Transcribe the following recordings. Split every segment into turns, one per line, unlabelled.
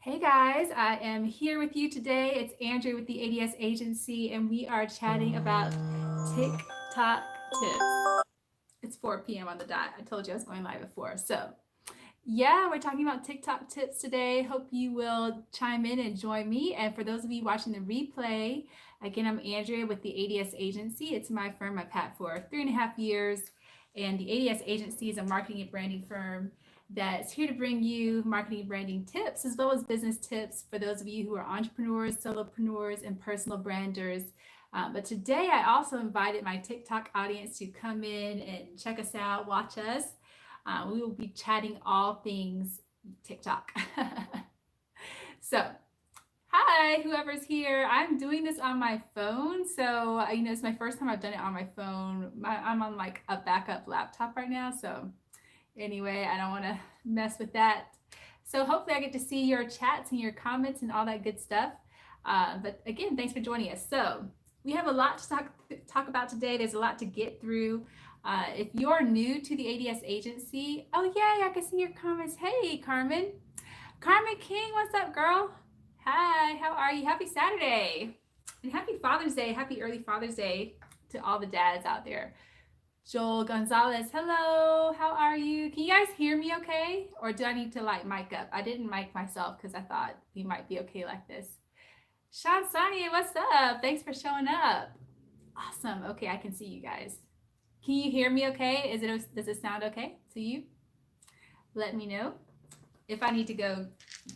Hey guys, I am here with you today. It's Andrea with the ADS Agency, and we are chatting about TikTok tips. It's 4 p.m. on the dot. I told you I was going live before. Yeah, we're talking about TikTok tips today. Hope you will chime in and join me. And for those of you watching the replay, again, I'm Andrea with the ADS Agency. It's my firm I've had for 3.5 years. And the ADS Agency is a marketing and branding firm that's here to bring you marketing and branding tips as well as business tips for those of you who are entrepreneurs, solopreneurs, and personal branders. But today I also invited my TikTok audience to come in and check us out, watch us. We will be chatting all things TikTok. So, hi, whoever's here. I'm doing this on my phone. It's my first time I've done it on my phone. I'm on like a backup laptop right now. So, anyway, I don't want to mess with that. So, hopefully, I get to see your chats and your comments and all that good stuff. But again, thanks for joining us. So, we have a lot to talk about today. There's a lot to get through. If you're new to the ADS Agency, oh yay, I can see your comments. Hey, Carmen. Carmen King, what's up, girl? Hi, how are you? Happy Saturday. And happy Father's Day. Happy early Father's Day to all the dads out there. Joel Gonzalez, hello. How are you? Can you guys hear me okay? Or do I need to like mic up? I didn't mic myself because I thought we might be okay like this. Sean Sonia, what's up? Thanks for showing up. Awesome. Okay, I can see you guys. Can you hear me okay? Does it sound okay to you? Let me know. If I need to go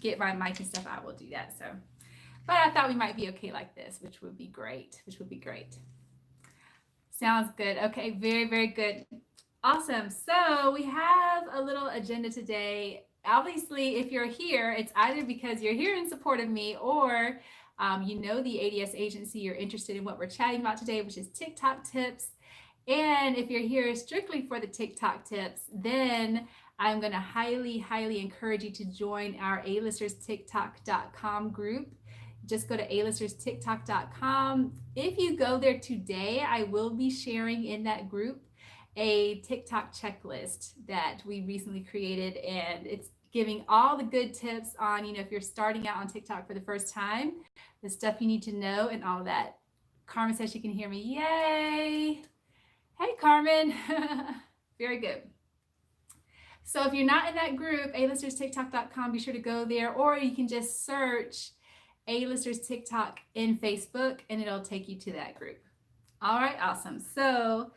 get my mic and stuff, I will do that. But I thought we might be okay like this, which would be great. Sounds good. Okay, very, very good. Awesome. So we have a little agenda today. Obviously, if you're here, it's either because you're here in support of me or you know the ADS Agency, you're interested in what we're chatting about today, which is TikTok tips. And if you're here strictly for the TikTok tips, then I'm going to highly, highly encourage you to join our alisterstiktok.com group. Just go to alisterstiktok.com. If you go there today, I will be sharing in that group a TikTok checklist that we recently created, and it's giving all the good tips on, if you're starting out on TikTok for the first time, the stuff you need to know and all of that. Carmen says she can hear me. Yay! Hey, Carmen. Very good. So if you're not in that group, alisterstiktok.com, be sure to go there, or you can just search A-Listers TikTok in Facebook and it'll take you to that group. All right, awesome. So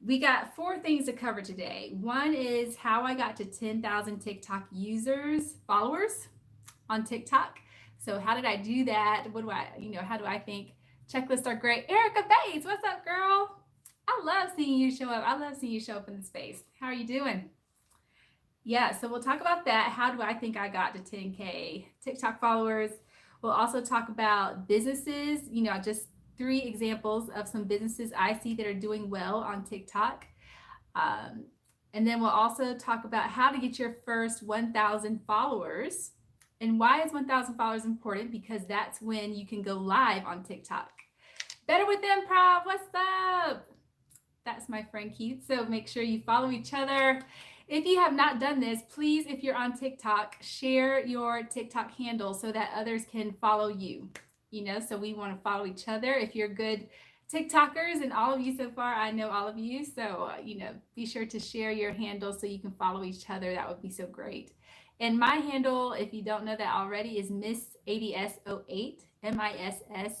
we got 4 things to cover today. One is how I got to 10,000 TikTok followers on TikTok. So how did I do that? How do I think checklists are great? Erica Bates, what's up, girl? I love seeing you show up. I love seeing you show up in the space. How are you doing? Yeah, so we'll talk about that. How do I think I got to 10K TikTok followers? We'll also talk about businesses, just 3 examples of some businesses I see that are doing well on TikTok. And then we'll also talk about how to get your first 1,000 followers. And why is 1,000 followers important? Because that's when you can go live on TikTok. Better with Improv, what's up? That's my friend Keith. So make sure you follow each other. If you have not done this, please, if you're on TikTok, share your TikTok handle so that others can follow you. So we want to follow each other. If you're good TikTokers, and all of you so far, I know all of you. So, be sure to share your handle so you can follow each other. That would be so great. And my handle, if you don't know that already, is Miss ADS08, MISSADS,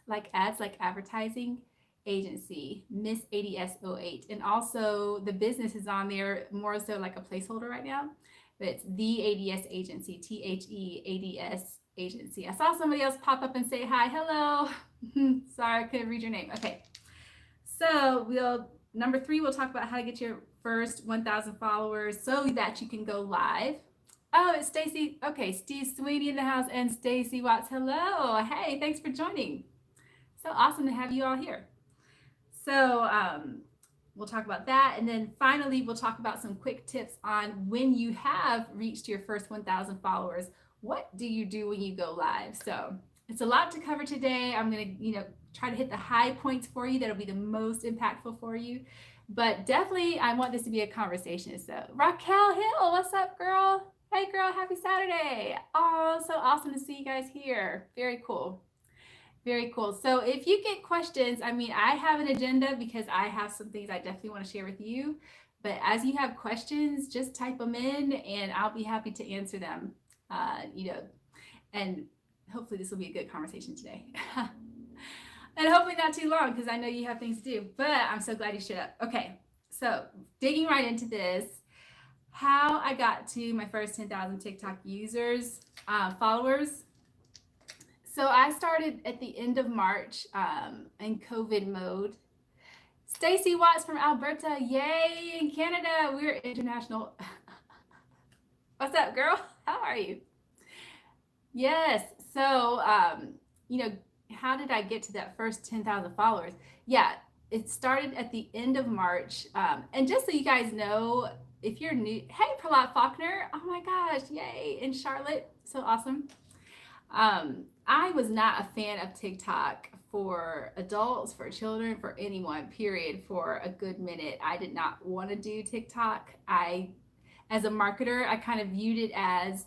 like ads, like advertising. Agency, Miss ADS08. And also the business is on there more so like a placeholder right now, but it's the ADS Agency, THEADS Agency. I saw somebody else pop up and say hi. Hello. Sorry, I couldn't read your name. Okay. So number 3, we'll talk about how to get your first 1,000 followers so that you can go live. Oh, it's Stacy. Okay, Steve Sweeney in the house and Stacy Watts. Hello. Hey, thanks for joining. So awesome to have you all here. So we'll talk about that. And then finally, we'll talk about some quick tips on when you have reached your first 1,000 followers. What do you do when you go live? So it's a lot to cover today. I'm going to, try to hit the high points for you. That'll be the most impactful for you. But definitely, I want this to be a conversation. So Raquel Hill, what's up, girl? Hey girl, happy Saturday. Oh, so awesome to see you guys here. Very cool. Very cool. So if you get questions, I mean, I have an agenda because I have some things I definitely want to share with you. But as you have questions, just type them in and I'll be happy to answer them. You know, and hopefully this will be a good conversation today. And hopefully not too long because I know you have things to do. But I'm so glad you showed up. Okay, so digging right into this, how I got to my first 10,000 TikTok users, followers. So I started at the end of March in COVID mode. Stacy Watts from Alberta, yay, in Canada. We're international. What's up, girl? How are you? Yes. So, you know, how did I get to that first 10,000 followers? Yeah, it started at the end of March. And just so you guys know, if you're new, hey, Pralat Faulkner, oh my gosh, yay, in Charlotte, so awesome. I was not a fan of TikTok for adults, for children, for anyone, period, for a good minute. I did not want to do TikTok. As a marketer, I kind of viewed it as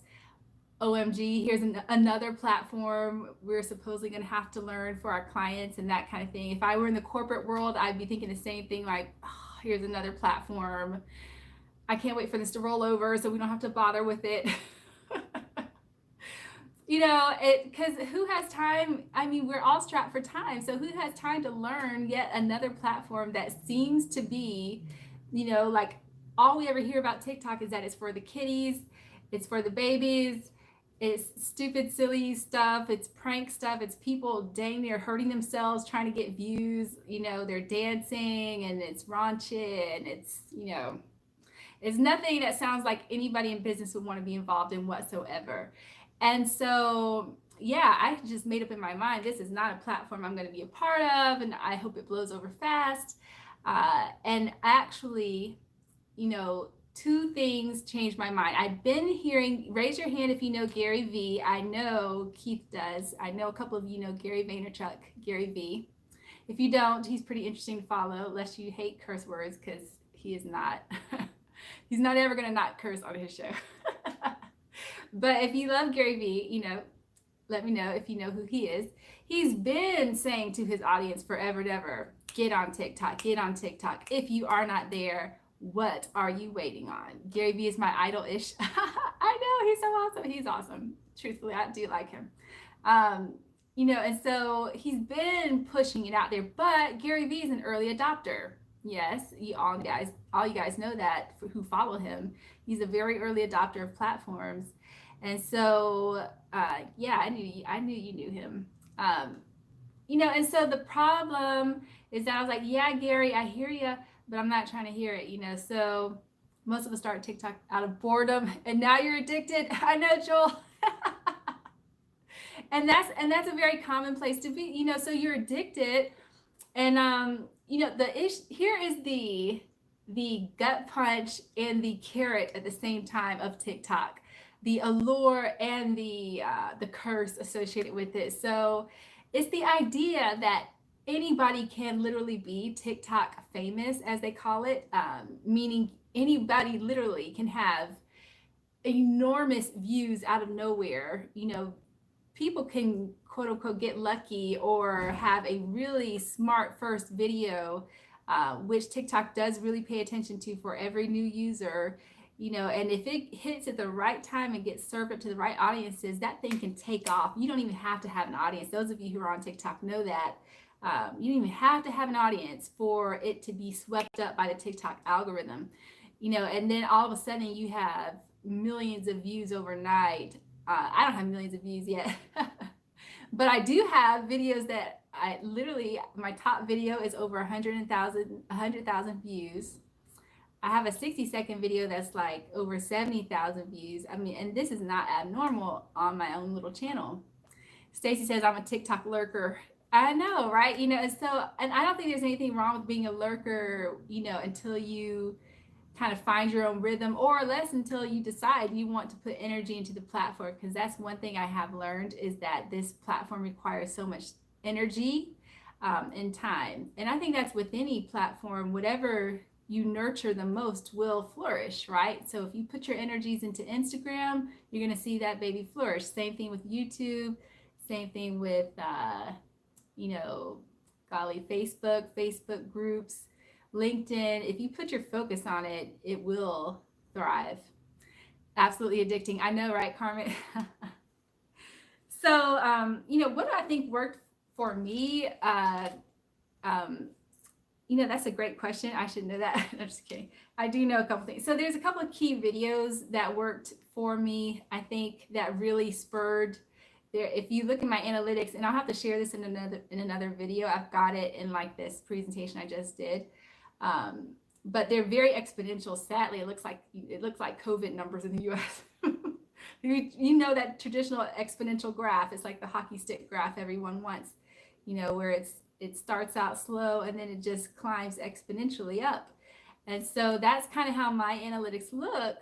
OMG, here's another platform we're supposedly going to have to learn for our clients and that kind of thing. If I were in the corporate world, I'd be thinking the same thing, like, oh, here's another platform. I can't wait for this to roll over so we don't have to bother with it. You know, because who has time? I mean, we're all strapped for time. So who has time to learn yet another platform that seems to be, you know, like all we ever hear about TikTok is that it's for the kiddies, it's for the babies, it's stupid, silly stuff, it's prank stuff, it's people dang near hurting themselves trying to get views, you know, they're dancing and it's raunchy and it's, you know, it's nothing that sounds like anybody in business would want to be involved in whatsoever. And so, yeah, I just made up in my mind, this is not a platform I'm going to be a part of, and I hope it blows over fast. And actually, you know, two things changed my mind. I've been hearing, raise your hand if you know Gary Vee. I know Keith does. I know a couple of you know Gary Vaynerchuk, Gary Vee. If you don't, he's pretty interesting to follow, unless you hate curse words, because he is not, he's not ever going to not curse on his show. But if you love Gary Vee, you know, let me know if you know who he is. He's been saying to his audience forever and ever, get on TikTok, get on TikTok. If you are not there, what are you waiting on? Gary Vee is my idol-ish. I know, he's so awesome. He's awesome. Truthfully, I do like him. You know, and so he's been pushing it out there, but Gary Vee is an early adopter. Yes, all you guys know that who follow him. He's a very early adopter of platforms. And so, yeah, I knew you knew him. You know, and so the problem is that I was like, yeah, Gary, I hear you, but I'm not trying to hear it, you know. So most of us start TikTok out of boredom, and now you're addicted. I know, Joel. and that's a very common place to be, you know. So you're addicted, and you know, here is the gut punch and the carrot at the same time of TikTok, the allure and the curse associated with it. So it's the idea that anybody can literally be TikTok famous, as they call it, meaning anybody literally can have enormous views out of nowhere. You know, people can quote unquote get lucky or have a really smart first video, which TikTok does really pay attention to for every new user, you know, and if it hits at the right time and gets served up to the right audiences, that thing can take off. You don't even have to have an audience. Those of you who are on TikTok know that. You don't even have to have an audience for it to be swept up by the TikTok algorithm, you know, and then all of a sudden you have millions of views overnight. I don't have millions of views yet, but I do have videos that I literally, my top video is over 100,000 views. I have a 60-second video that's like over 70,000 views. I mean, and this is not abnormal on my own little channel. Stacy says I'm a TikTok lurker. I know, right? You know, and so, and I don't think there's anything wrong with being a lurker, you know, until you kind of find your own rhythm, or less until you decide you want to put energy into the platform. Because that's one thing I have learned, is that this platform requires so much energy and time. And I think that's with any platform, whatever you nurture the most will flourish, right? So if you put your energies into Instagram, you're going to see that baby flourish. Same thing with YouTube, same thing with, you know, golly, Facebook groups, LinkedIn. If you put your focus on it, it will thrive. Absolutely addicting. I know, right, Carmen? So, you know, what I think worked for me, um, you know, that's a great question. I should know that. I'm just kidding. I do know a couple things. So there's a couple of key videos that worked for me. I think that really spurred there. If you look at my analytics, and I'll have to share this in another video. I've got it in like this presentation I just did. Um, but they're very exponential. Sadly, it looks like COVID numbers in the U.S. You know that traditional exponential graph is like the hockey stick graph everyone wants, you know, where it starts out slow and then it just climbs exponentially up. And so that's kind of how my analytics look.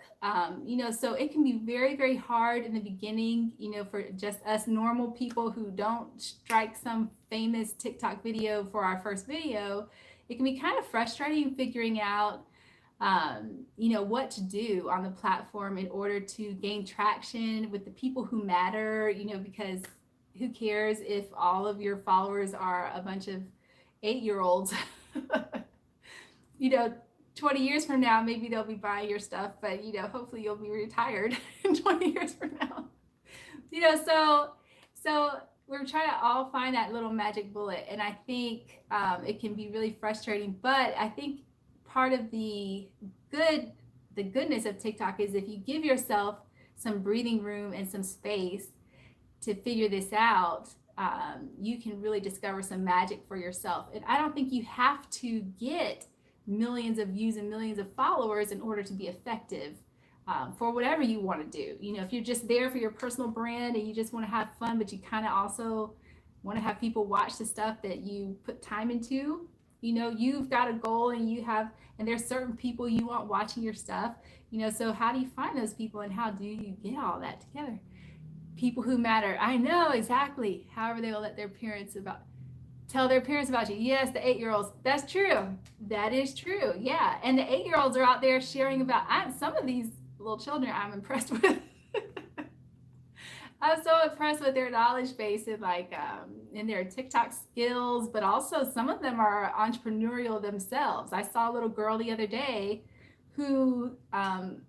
You know, so it can be very, very hard in the beginning, you know, for just us normal people who don't strike some famous TikTok video for our first video. It can be kind of frustrating figuring out, you know, what to do on the platform in order to gain traction with the people who matter, you know, because who cares if all of your followers are a bunch of 8-year-olds? You know, 20 years from now, maybe they'll be buying your stuff, but, you know, hopefully you'll be retired 20 years from now. You know, so we're trying to all find that little magic bullet. And I think it can be really frustrating, but I think part of the goodness of TikTok is if you give yourself some breathing room and some space to figure this out, you can really discover some magic for yourself. And I don't think you have to get millions of views and millions of followers in order to be effective for whatever you want to do. You know, if you're just there for your personal brand and you just want to have fun, but you kind of also want to have people watch the stuff that you put time into, you know, you've got a goal and there's certain people you want watching your stuff, you know, so how do you find those people and how do you get all that together? People who matter. I know exactly. However, they will let their parents tell their parents about you. Yes, the 8-year-olds. That's true. That is true. Yeah. And the 8-year-olds are out there sharing about some of these little children I'm impressed with. I'm so impressed with their knowledge base and like in their TikTok skills, but also some of them are entrepreneurial themselves. I saw a little girl the other day who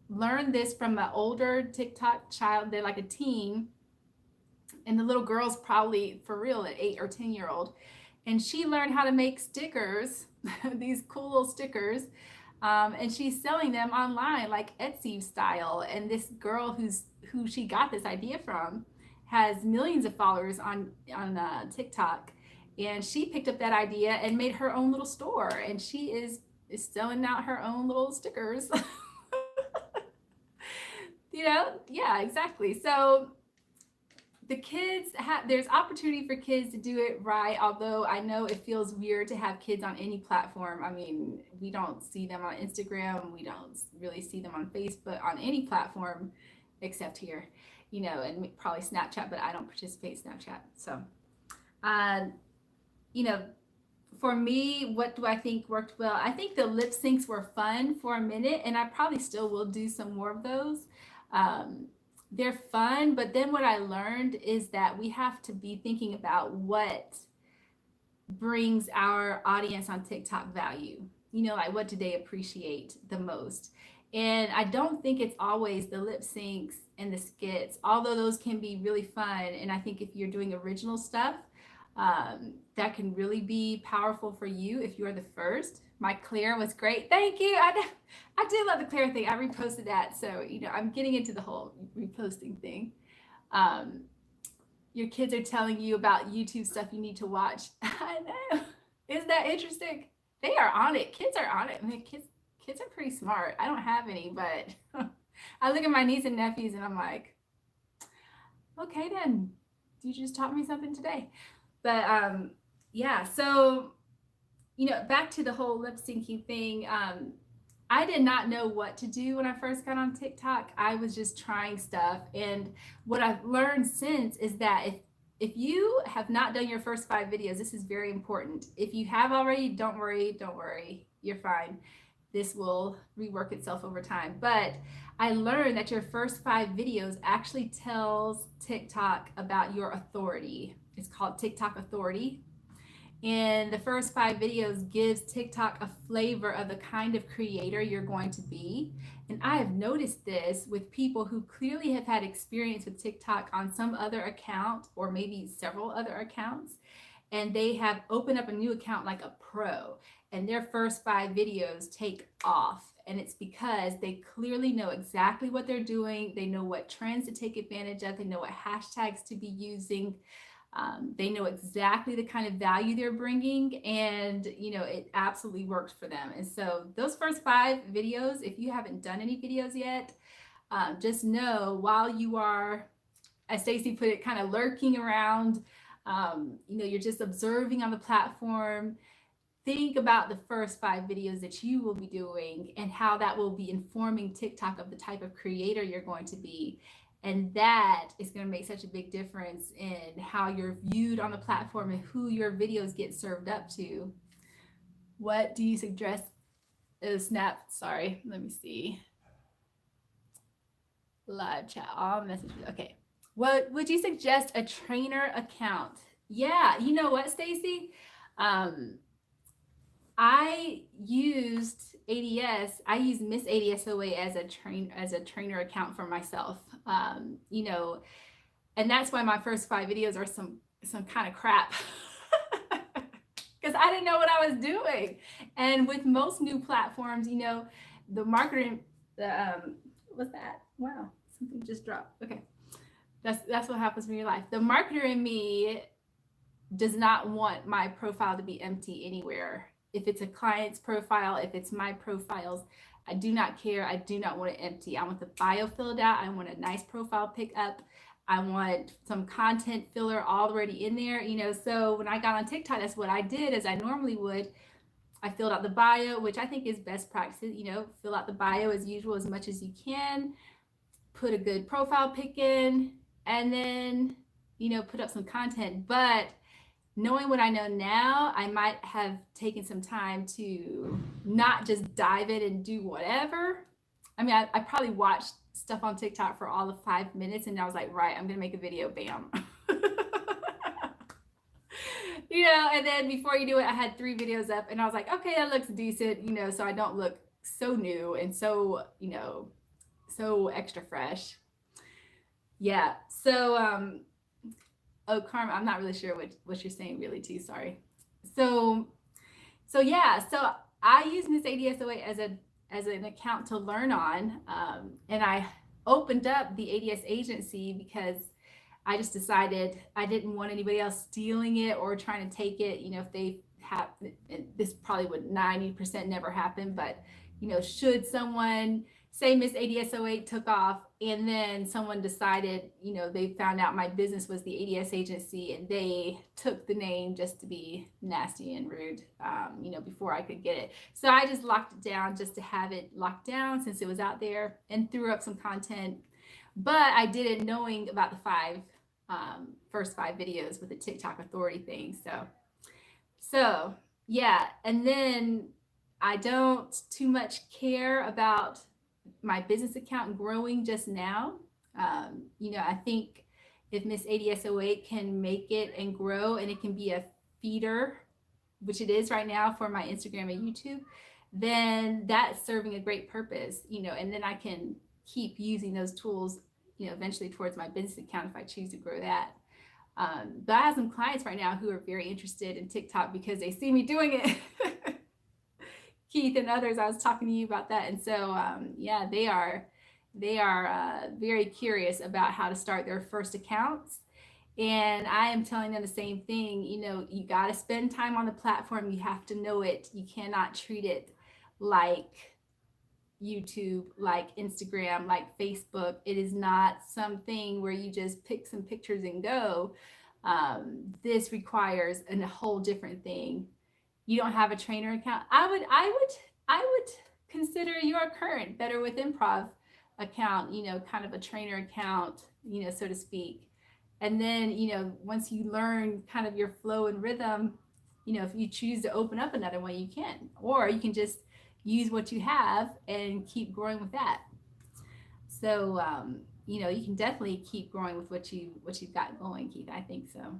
learned this from an older TikTok child. They're like a teen, and the little girl's probably for real an 8 or 10-year-old, and she learned how to make stickers, these cool little stickers. And she's selling them online like Etsy style. And this girl who she got this idea from has millions of followers on TikTok, and she picked up that idea and made her own little store, and she is selling out her own little stickers. You know, yeah, exactly. So the kids there's opportunity for kids to do it right, although I know it feels weird to have kids on any platform. I mean, we don't see them on Instagram, we don't really see them on Facebook, on any platform except here, you know, and probably Snapchat, but I don't participate in Snapchat. So you know, for me, what do I think worked well? I think the lip syncs were fun for a minute, and I probably still will do some more of those. They're fun, but then what I learned is that we have to be thinking about what brings our audience on TikTok value. You know, like what do they appreciate the most? And I don't think it's always the lip syncs and the skits, although those can be really fun. And I think if you're doing original stuff, that can really be powerful for you if you're the first. My Claire was great. Thank you. I did love the Claire thing. I reposted that. So, you know, I'm getting into the whole reposting thing. Your kids are telling you about YouTube stuff you need to watch. I know. Isn't that interesting? They are on it. Kids are on it. I mean, kids are pretty smart. I don't have any, but I look at my niece and nephews and I'm like, okay, then you just taught me something today. But yeah, so, you know, back to the whole lip syncing thing. I did not know what to do when I first got on TikTok. I was just trying stuff. And what I've learned since is that if you have not done your first 5 videos, this is very important. If you have already, don't worry, you're fine. this will rework itself over time. But I learned that your first 5 videos actually tells TikTok about your authority. It's called TikTok authority. And the first 5 videos gives TikTok a flavor of the kind of creator you're going to be. And I have noticed this with people who clearly have had experience with TikTok on some other account or maybe several other accounts. And they have opened up a new account like a pro, and their first 5 videos take off. And it's because they clearly know exactly what they're doing. They know what trends to take advantage of. They know what hashtags to be using. They know exactly the kind of value they're bringing, and it absolutely works for them. And so those first 5 videos, if you haven't done any videos yet, just know while you are, as Stacy put it, kind of lurking around, you're just observing on the platform. Think about the first 5 videos that you will be doing and how that will be informing TikTok of the type of creator you're going to be. And that is going to make such a big difference in how you're viewed on the platform and who your videos get served up to. What do you suggest? Snap, sorry, let me see. Live chat, all messages. Okay. What would you suggest a trainer account? Yeah, you know what, Stacy? I used ADS. I used Miss ADSOA as a trainer account for myself. And that's why my first 5 videos are some kind of crap. Because I didn't know what I was doing. And with most new platforms, the marketing, what's that? Wow, something just dropped. Okay. That's what happens in your life. The marketer in me does not want my profile to be empty anywhere. If it's a client's profile, if it's my profiles, I do not care. I do not want it empty. I want the bio filled out. I want a nice profile pick up. I want some content filler already in there. So when I got on TikTok, that's what I did, as I normally would. I filled out the bio, which I think is best practices. Fill out the bio as usual, as much as you can. Put a good profile pic in, and then, put up some content. But knowing what I know now, I might have taken some time to not just dive in and do whatever. I mean, I probably watched stuff on TikTok for all of 5 minutes, and I was like, right, I'm going to make a video, bam. And then before you do it, I had 3 videos up, and I was like, okay, that looks decent, so I don't look so new and so, so extra fresh. Yeah. So, oh, Carmen, I'm not really sure what you're saying really too. Sorry. So yeah. So I use Miss ADSOA as an account to learn on, and I opened up the ADS agency because I just decided I didn't want anybody else stealing it or trying to take it. If they have, this probably would 90% never happen, but should someone say Miss ADSOA took off and then someone decided, they found out my business was the ADS agency and they took the name just to be nasty and rude, before I could get it. So I just locked it down just to have it locked down since it was out there, and threw up some content. But I did it knowing about the first 5 videos with the TikTok authority thing. So yeah. And then I don't too much care about my business account growing just now. I think if Miss ADSOA can make it and grow, and it can be a feeder, which it is right now for my Instagram and YouTube, then that's serving a great purpose, and then I can keep using those tools, eventually towards my business account if I choose to grow that. But I have some clients right now who are very interested in TikTok because they see me doing it. Keith and others, I was talking to you about that. And so, yeah, they are very curious about how to start their first accounts. And I am telling them the same thing. You got to spend time on the platform. You have to know it. You cannot treat it like YouTube, like Instagram, like Facebook. It is not something where you just pick some pictures and go. This requires a whole different thing. You don't have a trainer account. I would consider your current Better with Improv account, kind of a trainer account, so to speak. And then, once you learn kind of your flow and rhythm, if you choose to open up another one, you can, or you can just, use what you have and keep growing with that. So you can definitely keep growing with what you've got going, Keith. I think so.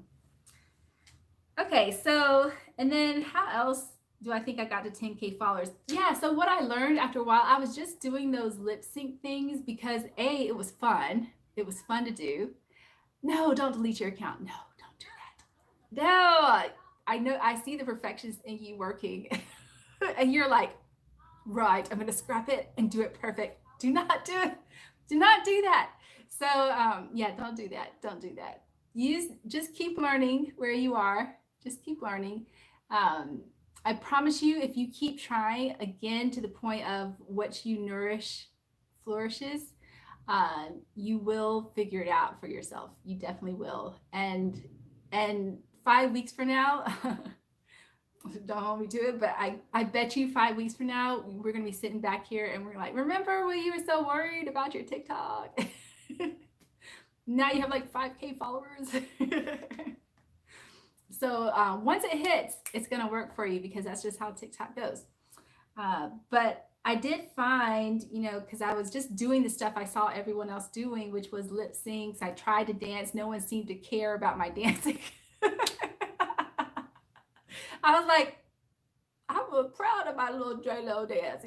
Okay, so and then how else do I think I got to 10K followers? Yeah, so what I learned after a while, I was just doing those lip sync things because A, it was fun. It was fun to do. No, don't delete your account. No, don't do that. No, I know, I see the perfections in you working. And you're like, right, I'm going to scrap it and do it perfect. Do not do it. Do not do that. So, yeah, don't do that. Don't do that. Just keep learning where you are. Just keep learning. Um, I promise you, if you keep trying again to the point of what you nourish flourishes, you will figure it out for yourself. You definitely will. And 5 weeks from now, don't hold me to it, but I bet you 5 weeks from now, we're going to be sitting back here and we're like, remember when you were so worried about your TikTok? Now you have like 5K followers. So once it hits, it's going to work for you because that's just how TikTok goes. But I did find, because I was just doing the stuff I saw everyone else doing, which was lip syncs. I tried to dance. No one seemed to care about my dancing. I was like, I'm proud of my little J-Lo dance,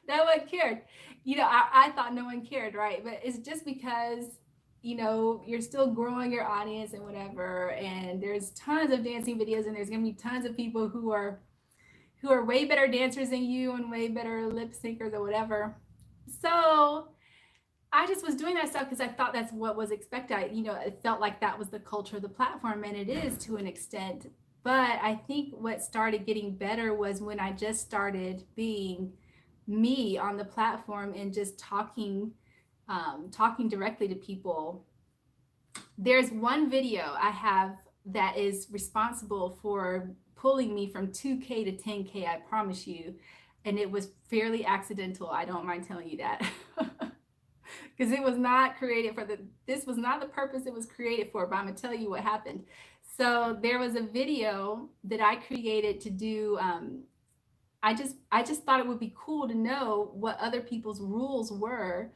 No one cared. I thought no one cared, right? But it's just because, you're still growing your audience and whatever. And there's tons of dancing videos and there's going to be tons of people who are way better dancers than you and way better lip syncers or whatever. So I just was doing that stuff because I thought that's what was expected. It felt like that was the culture of the platform, and it is to an extent. But I think what started getting better was when I just started being me on the platform and just talking directly to people. There's one video I have that is responsible for pulling me from 2K to 10K, I promise you. And it was fairly accidental. I don't mind telling you that. Because it was not created this was not the purpose it was created for, but I'm gonna tell you what happened. So there was a video that I created to do, I just thought it would be cool to know what other people's rules were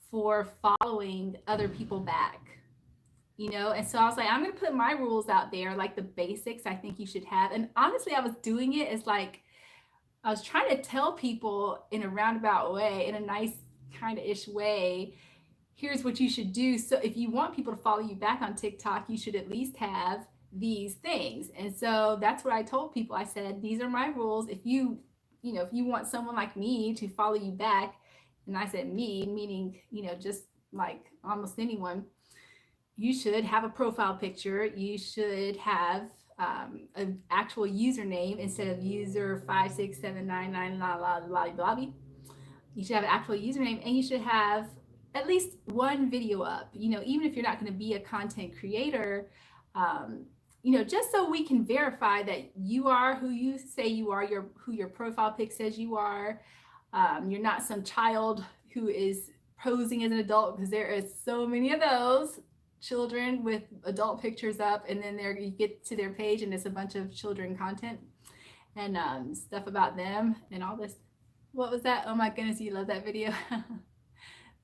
for following other people back. And so I was like, I'm gonna put my rules out there, like the basics I think you should have. And honestly, I was doing it as like I was trying to tell people in a roundabout way, in a nice kind of ish way, here's what you should do. So if you want people to follow you back on TikTok, you should at least have these things. And so that's what I told people. I said, these are my rules. If you want someone like me to follow you back, and I said me, meaning, just like almost anyone, you should have a profile picture. You should have an actual username instead of user 56799 la la la blah. You should have an actual username, and you should have at least one video up. Even if you're not going to be a content creator, just so we can verify that you are who you say you are, who your profile pic says you are. You're not some child who is posing as an adult, because there is so many of those children with adult pictures up, and then you get to their page and it's a bunch of children content and stuff about them and all this. What was that? Oh my goodness, you love that video.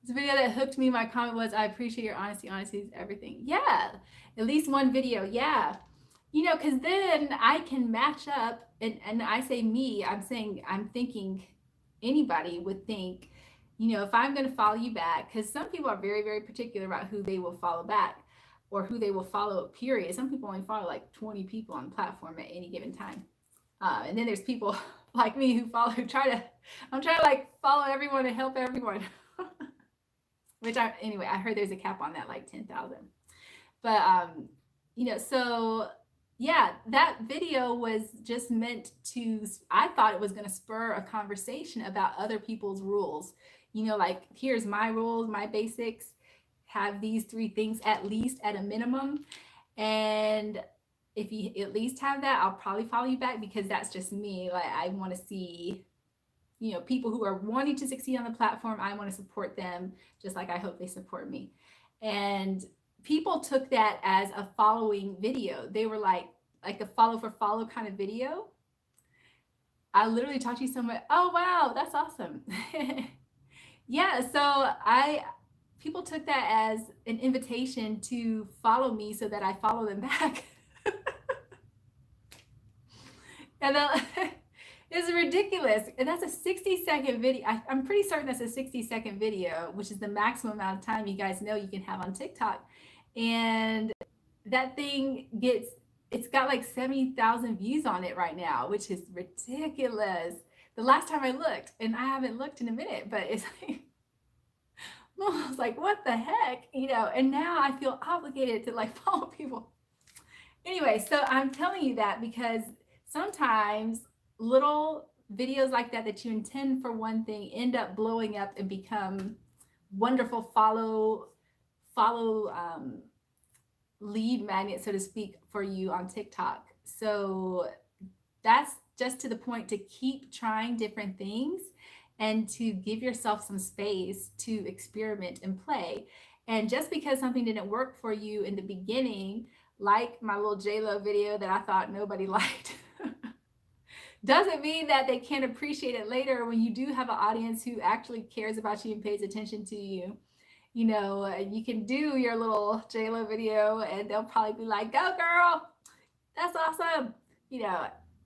This video that hooked me, my comment was, I appreciate your honesty. Honesty is everything. Yeah, at least one video. Yeah, because then I can match up, and I say me, I'm thinking anybody would think, if I'm going to follow you back, because some people are very, very particular about who they will follow back or who they will follow, period. Some people only follow like 20 people on the platform at any given time. And then there's people like me who I'm trying to like follow everyone and help everyone. Anyway, I heard there's a cap on that, like 10,000. But, so yeah, that video was just meant to, I thought it was going to spur a conversation about other people's rules. Like, here's my rules, my basics, have these 3 things at least at a minimum. And if you at least have that, I'll probably follow you back, because that's just me. Like, I want to see, people who are wanting to succeed on the platform. I want to support them just like I hope they support me. And people took that as a following video. They were like a follow for follow kind of video. I literally talked to you so much. Oh, wow, that's awesome. Yeah, so I people took that as an invitation to follow me so that I follow them back. And it's ridiculous. And that's a 60-second video. I'm pretty certain that's a 60-second video, which is the maximum amount of time you guys know you can have on TikTok. And that thing it's got like 70,000 views on it right now, which is ridiculous. The last time I looked, and I haven't looked in a minute, but it's like, I was like, what the heck? And now I feel obligated to like follow people. Anyway, so I'm telling you that because sometimes little videos like that you intend for one thing end up blowing up and become wonderful follow lead magnet, so to speak, for you on TikTok. So that's just to the point to keep trying different things and to give yourself some space to experiment and play. And just because something didn't work for you in the beginning, like my little J-Lo video that I thought nobody liked, doesn't mean that they can't appreciate it later when you do have an audience who actually cares about you and pays attention to you. You can do your little J-Lo video and they'll probably be like, go girl, that's awesome,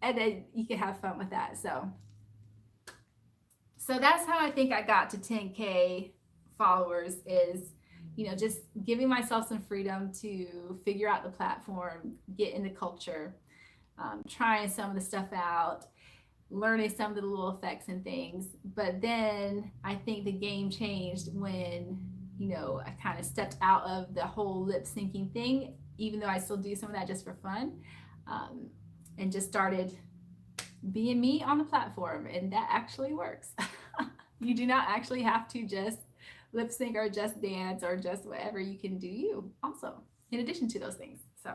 and then you can have fun with that. So that's how I think I got to 10K followers is, just giving myself some freedom to figure out the platform, get in the culture, trying some of the stuff out, learning some of the little effects and things. But then I think the game changed when, I kind of stepped out of the whole lip syncing thing, even though I still do some of that just for fun, and just started being me on the platform. And that actually works. You do not actually have to just lip sync or just dance or just whatever. You can do you also, in addition to those things. So,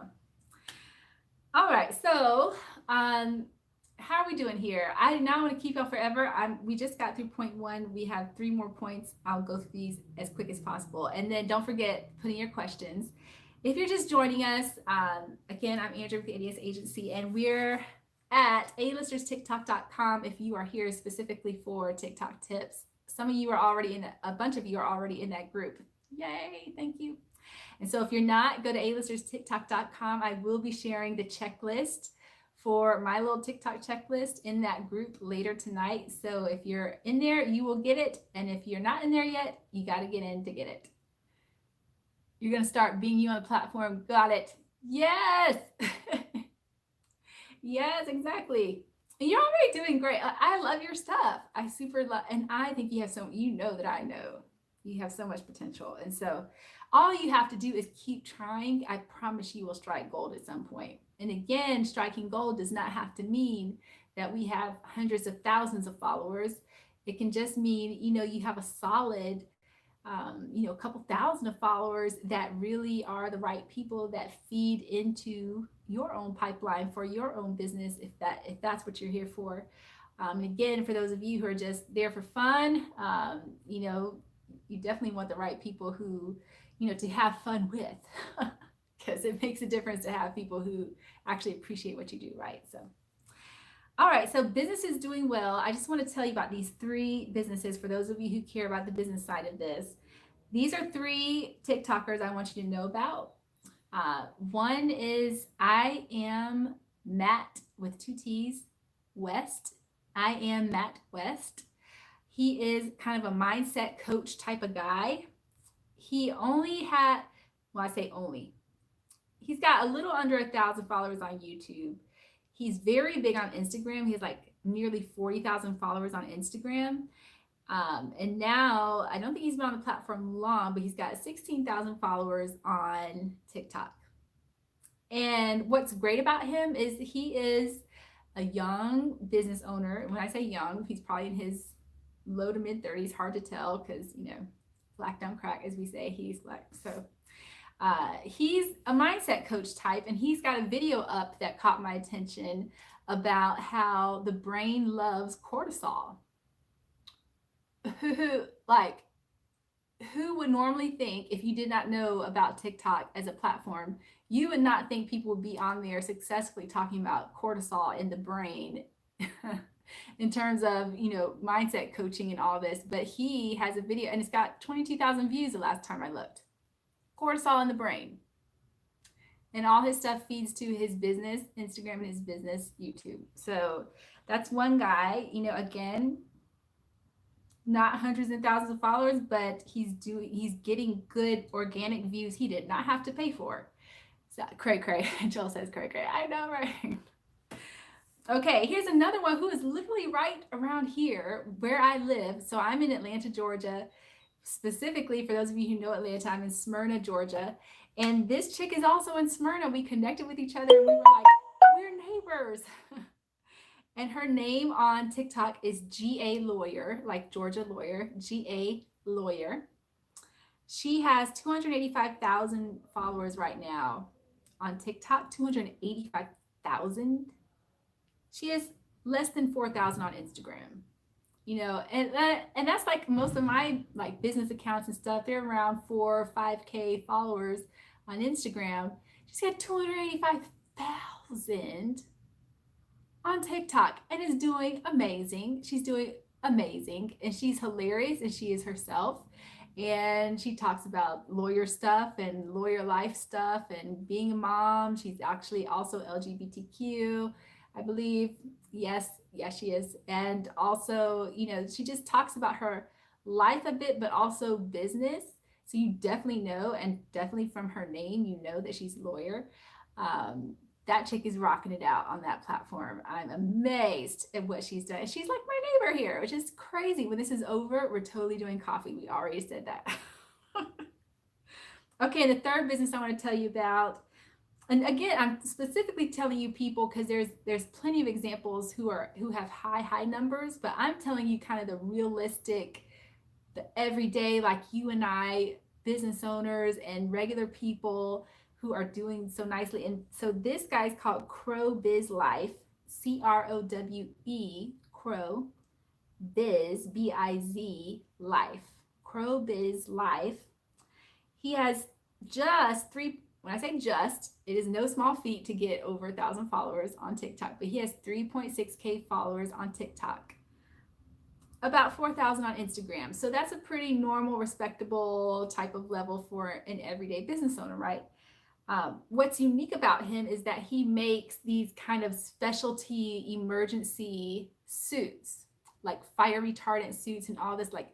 all right. So, how are we doing here? I did not want to keep up forever. We just got through point 1. We have 3 more points. I'll go through these as quick as possible. And then don't forget, put in your questions. If you're just joining us, again, I'm Andrea with the ADS Agency, and we're at alisterstiktok.com if you are here specifically for TikTok tips. Some of you are already a bunch of you are already in that group. Yay, thank you. And so if you're not, go to alisterstiktok.com. I will be sharing the checklist for my little TikTok checklist in that group later tonight. So if you're in there, you will get it. And if you're not in there yet, you got to get in to get it. You're going to start being you on the platform. Got it. Yes. Yes, exactly. And you're already doing great. I love your stuff. I super love, and I think you have that I know you have so much potential. And so all you have to do is keep trying. I promise you will strike gold at some point. And again, striking gold does not have to mean that we have hundreds of thousands of followers. It can just mean, you have a solid, a couple thousand of followers that really are the right people that feed into your own pipeline for your own business, if that's what you're here for. Again, for those of you who are just there for fun, you definitely want the right people who, to have fun with, because it makes a difference to have people who actually appreciate what you do, right? So, all right, so business is doing well. I just want to tell you about these 3 businesses for those of you who care about the business side of this. These are 3 TikTokers I want you to know about. One is I Am Matt with 2 T's West. I Am Matt West. He is kind of a mindset coach type of guy. He only had, well, I say only, he's got a little under 1,000 followers on YouTube. He's very big on Instagram. He has like nearly 40,000 followers on Instagram. And now, I don't think he's been on the platform long, but he's got 16,000 followers on TikTok. And what's great about him is he is a young business owner. When I say young, he's probably in his low to mid 30s, hard to tell because, black don't crack, as we say. He's black. So he's a mindset coach type, and he's got a video up that caught my attention about how the brain loves cortisol. Who would normally think, if you did not know about TikTok as a platform, you would not think people would be on there successfully talking about cortisol in the brain in terms of, mindset coaching and all this. But he has a video and it's got 22,000 views the last time I looked. Cortisol in the brain. And all his stuff feeds to his business, Instagram, and his business, YouTube. So that's one guy, again, not hundreds and thousands of followers, but he's getting good organic views he did not have to pay for. So, cray. Joel says cray. I know, right? Okay, here's another one who is literally right around here where I live. So I'm in Atlanta, Georgia. Specifically, for those of you who know Atlanta, I'm in Smyrna, Georgia. And this chick is also in Smyrna. We connected with each other and we were like, we're neighbors. And her name on TikTok is GA Lawyer, like Georgia Lawyer, GA Lawyer. She has 285,000 followers right now on TikTok, 285,000. She has less than 4,000 on Instagram. And that's like most of my like business accounts and stuff. They're around 4 or 5K followers on Instagram. She's got 285,000 on TikTok and is doing amazing. She's doing amazing and she's hilarious and she is herself. And she talks about lawyer stuff and lawyer life stuff and being a mom. She's actually also LGBTQ, I believe. Yes, she is. And also, she just talks about her life a bit, but also business. So you definitely know, and definitely from her name, you know that she's a lawyer. That chick is rocking it out on that platform. I'm amazed at what she's done. She's like my neighbor here, which is crazy. When this is over, we're totally doing coffee. We already said that. Okay, the third business I want to tell you about, and again, I'm specifically telling you people because there's plenty of examples who have high numbers, but I'm telling you kind of the realistic, the everyday, like you and I, business owners and regular people who are doing so nicely. And so this guy's called Crow Biz Life, CROWE, Crow Biz, BIZ Life, Crow Biz Life. He has when I say just, it is no small feat to get over 1,000 followers on TikTok, but he has 3.6K followers on TikTok, about 4,000 on Instagram. So that's a pretty normal, respectable type of level for an everyday business owner, right? What's unique about him is that he makes these kind of specialty emergency suits, like fire retardant suits and all this, like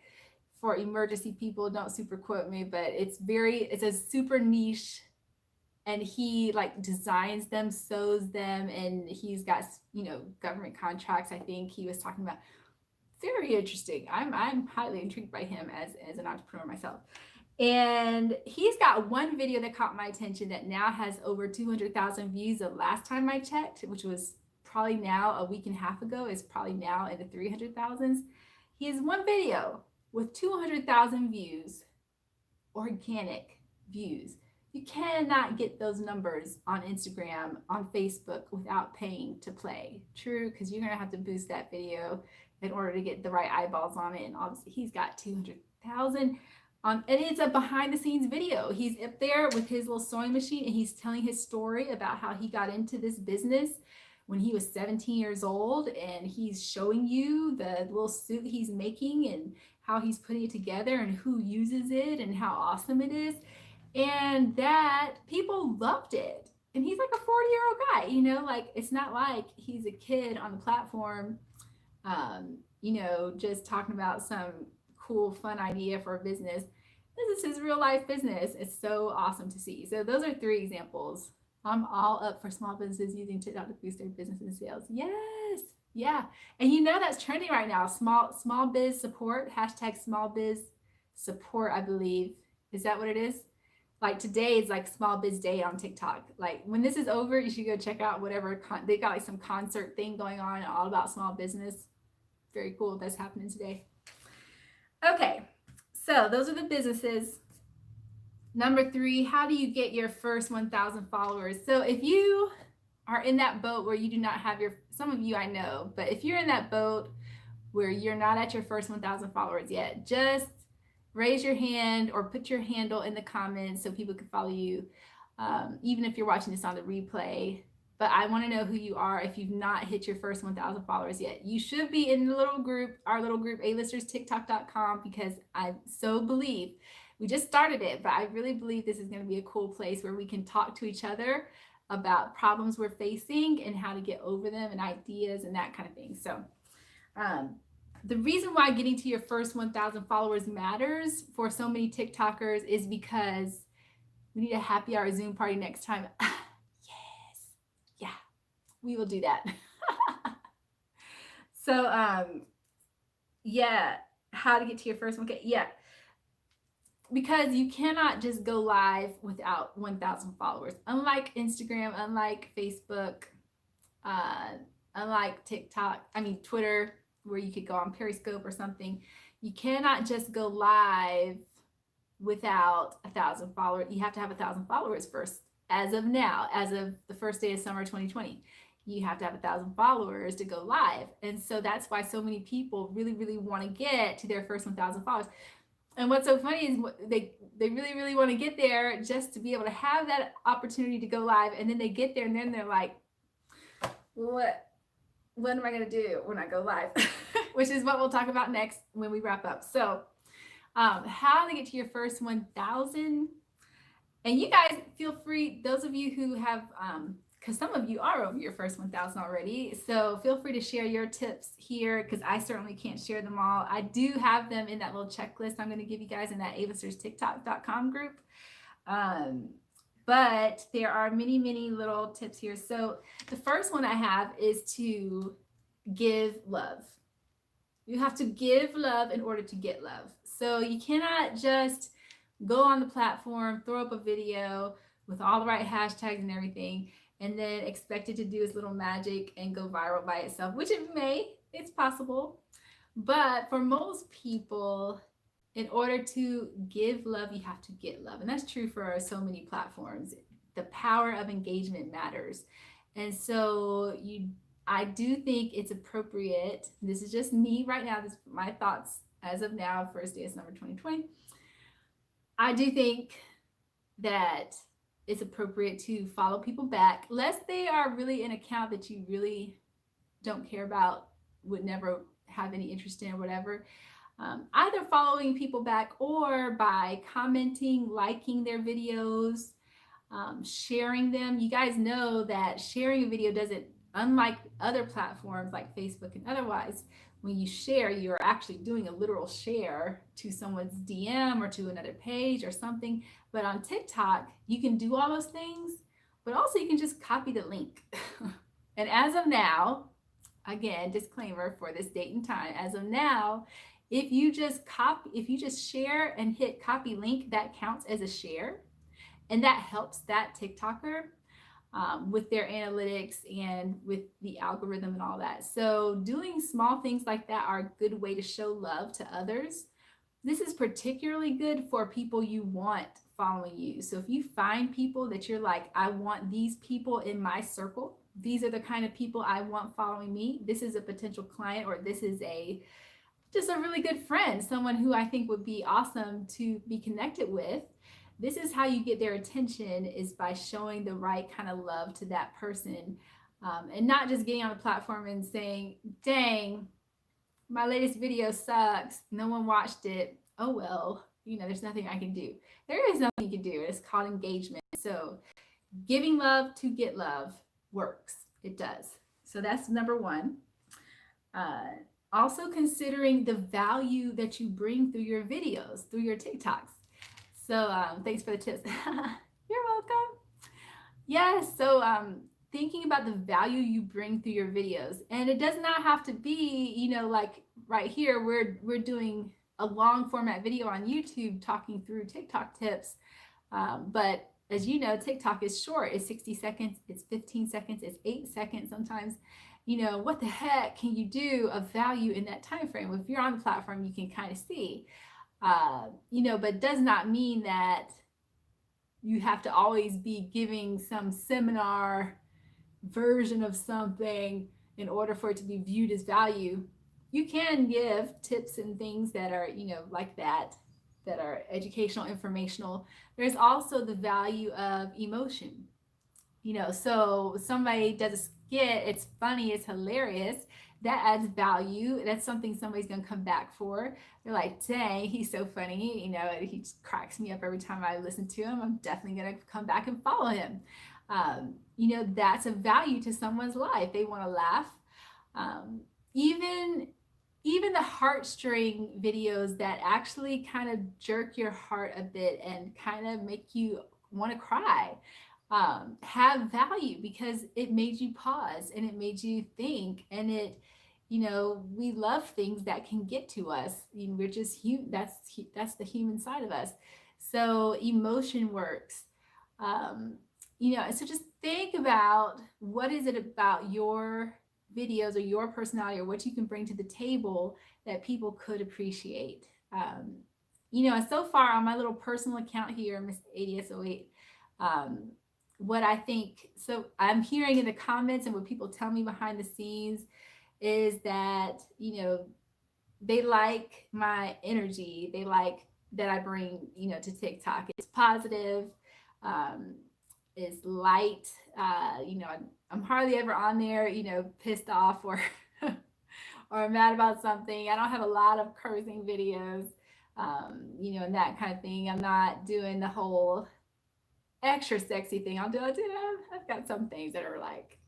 for emergency people. Don't super quote me, but it's a super niche, and he like designs them, sews them, and he's got, government contracts. I think he was talking about. Very interesting. I'm highly intrigued by him as an entrepreneur myself. And he's got one video that caught my attention that now has over 200,000 views. The last time I checked, which was probably now a week and a half ago, is probably now in the 300,000s. He has one video with 200,000 views, organic views. You cannot get those numbers on Instagram, on Facebook without paying to play. True, because you're going to have to boost that video in order to get the right eyeballs on it. And obviously he's got 200,000. And it's a behind the scenes video. He's up there with his little sewing machine and he's telling his story about how he got into this business when he was 17 years old. And he's showing you the little suit he's making and how he's putting it together and who uses it and how awesome it is. And that people loved it. And he's like a 40-year-old guy, like it's not like he's a kid on the platform, just talking about some cool, fun idea for a business. This is his real life business. It's so awesome to see. So those are 3 examples. I'm all up for small businesses using TikTok to boost their business and sales. Yes. Yeah. And that's trending right now. Small biz support, hashtag small biz support, I believe. Is that what it is? Like today is like small biz day on TikTok. Like when this is over, you should go check out whatever, they got like some concert thing going on all about small business. Very cool. That's happening today. Okay. So those are the businesses. Number 3, how do you get your first 1,000 followers? So if you are in that boat where you do not have some of you I know, but if you're in that boat where you're not at your first 1,000 followers yet, just raise your hand or put your handle in the comments so people can follow you. Even if you're watching this on the replay, but I want to know who you are if you've not hit your first 1,000 followers yet. You should be in the little group, our little group, alisterstiktok.com, because I so believe we just started it, but I really believe this is going to be a cool place where we can talk to each other about problems we're facing and how to get over them and ideas and that kind of thing. So, the reason why getting to your first 1,000 followers matters for so many TikTokers is because we need a happy hour Zoom party next time. Yes. Yeah, we will do that. So, yeah, how to get to your first 1K. Yeah, because you cannot just go live without 1,000 followers. Unlike Instagram, unlike Facebook, unlike TikTok, Twitter, where you could go on Periscope or something, you cannot just go live without 1,000 followers. You have to have 1,000 followers first. As of now, as of the first day of summer 2020, you have to have 1,000 followers to go live. And so that's why so many people really, really want to get to their first 1,000 followers. And what's so funny is they really, really want to get there just to be able to have that opportunity to go live. And then they get there and then they're like, what am I going to do when I go live? Which is what we'll talk about next when we wrap up. So how to get to your first 1,000. And you guys feel free, those of you who have, because some of you are over your first 1,000 already. So feel free to share your tips here, because I certainly can't share them all. I do have them in that little checklist I'm going to give you guys in that alisterstiktok.com group. But there are many, many little tips here. So the first one I have is to give love. You have to give love in order to get love. So you cannot just go on the platform, throw up a video with all the right hashtags and everything, and then expect it to do its little magic and go viral by itself, which it may, it's possible. But for most people, in order to give love, you have to get love. And that's true for so many platforms. The power of engagement matters. And so I do think it's appropriate. This is just me right now. This is my thoughts as of now, first day of summer 2020. I do think that it's appropriate to follow people back, lest they are really an account that you really don't care about, would never have any interest in or whatever. Either following people back or by commenting, liking their videos, sharing them. You guys know that sharing a video doesn't, unlike other platforms like Facebook and otherwise, when you share, you're actually doing a literal share to someone's DM or to another page or something. But on TikTok, you can do all those things, but also you can just copy the link. And as of now, again, disclaimer for this date and time, as of now, if you just share and hit copy link, that counts as a share. And that helps that TikToker with their analytics and with the algorithm and all that. So doing small things like that are a good way to show love to others. This is particularly good for people you want following you. So if you find people that you're like, I want these people in my circle, these are the kind of people I want following me, this is a potential client, or this is just a really good friend, someone who I think would be awesome to be connected with. This is how you get their attention, is by showing the right kind of love to that person, and not just getting on the platform and saying, dang, my latest video sucks, no one watched it, oh well, there's nothing I can do. There is nothing you can do. It's called engagement. So giving love to get love works. It does. So that's number one. Also considering the value that you bring through your videos, through your TikToks. So thanks for the tips. You're welcome. Yes. So thinking about the value you bring through your videos, and it does not have to be, like right here, we're doing a long format video on YouTube talking through TikTok tips. But as you know, TikTok is short. It's 60 seconds. It's 15 seconds. It's 8 seconds sometimes. What the heck can you do of value in that time frame? If you're on the platform, you can kind of see. But does not mean that you have to always be giving some seminar version of something in order for it to be viewed as value. You can give tips and things that are, like that are educational, informational. There's also the value of emotion. So somebody does a skit, it's funny, it's hilarious, that adds value. That's something somebody's gonna come back for. They're like, dang, he's so funny, he just cracks me up every time I listen to him. I'm definitely gonna come back and follow him. That's a value to someone's life. They want to laugh. um, even even the heartstring videos that actually kind of jerk your heart a bit and kind of make you want to cry, have value because it made you pause and it made you think. And we love things that can get to us. We're just human. That's the human side of us. So emotion works. So just think about what is it about your videos or your personality or what you can bring to the table that people could appreciate. And so far on my little personal account here, Miss ADS08, what I think, so I'm hearing in the comments and what people tell me behind the scenes is that, they like my energy. They like that I bring, to TikTok. It's positive. Um, is light. I'm hardly ever on there, pissed off or or mad about something. I don't have a lot of cursing videos, and that kind of thing. I'm not doing the whole extra sexy thing. I've got some things that are like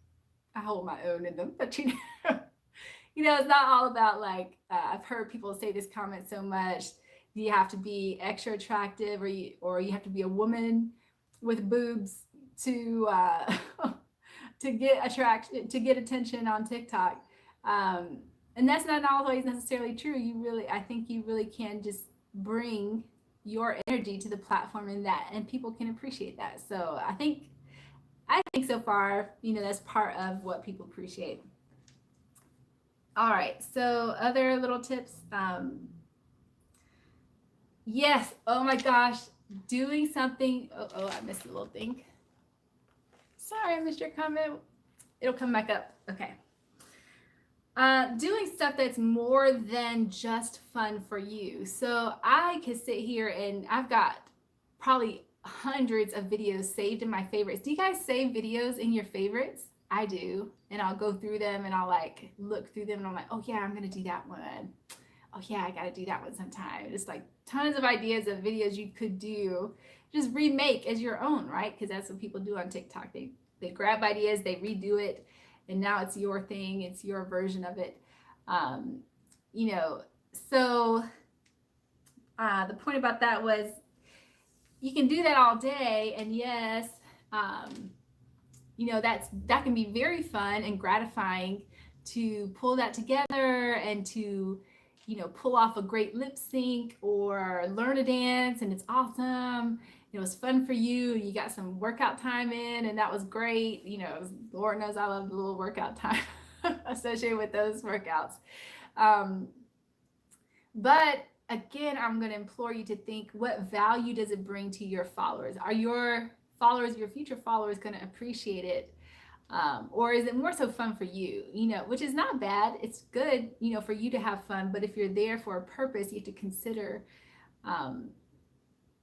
I hold my own in them, but it's not all about like I've heard people say this comment so much. You have to be extra attractive, or you have to be a woman with boobs to to get attention on TikTok. And that's not always necessarily true. I think you really can just bring your energy to the platform and people can appreciate that. So I think so far, that's part of what people appreciate. All right. So other little tips. Yes. Oh my gosh. Doing something. Oh, I missed a little thing. Sorry, I missed your comment. It'll come back up. Okay. Doing stuff that's more than just fun for you. So I could sit here and I've got probably hundreds of videos saved in my favorites. Do you guys save videos in your favorites? I do. And I'll go through them and I'll like look through them and I'm like, oh yeah, I'm going to do that one. Oh yeah, I got to do that one sometime. It's like tons of ideas of videos you could do. Just remake as your own, right? Because that's what people do on TikTok. They grab ideas, they redo it, and now it's your thing. It's your version of it. Um, you know, so the point about that was you can do that all day, and yes, that can be very fun and gratifying to pull that together and to pull off a great lip sync or learn a dance, and it's awesome. It was fun for you. You got some workout time in, and that was great. Lord knows I love the little workout time associated with those workouts. But again, I'm going to implore you to think, what value does it bring to your followers? Are your followers, your future followers, going to appreciate it? Or is it more so fun for you, which is not bad. It's good, for you to have fun. But if you're there for a purpose, you have to consider,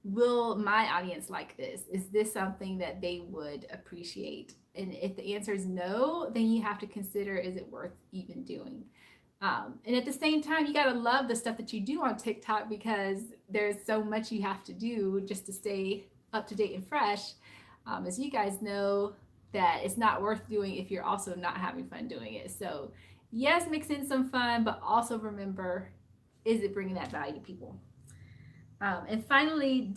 will my audience like this? Is this something that they would appreciate? And if the answer is no, then you have to consider, is it worth even doing? And at the same time, you got to love the stuff that you do on TikTok, because there's so much you have to do just to stay up to date and fresh. As you guys know, that it's not worth doing if you're also not having fun doing it. So yes, mix in some fun, but also remember, is it bringing that value to people? And finally,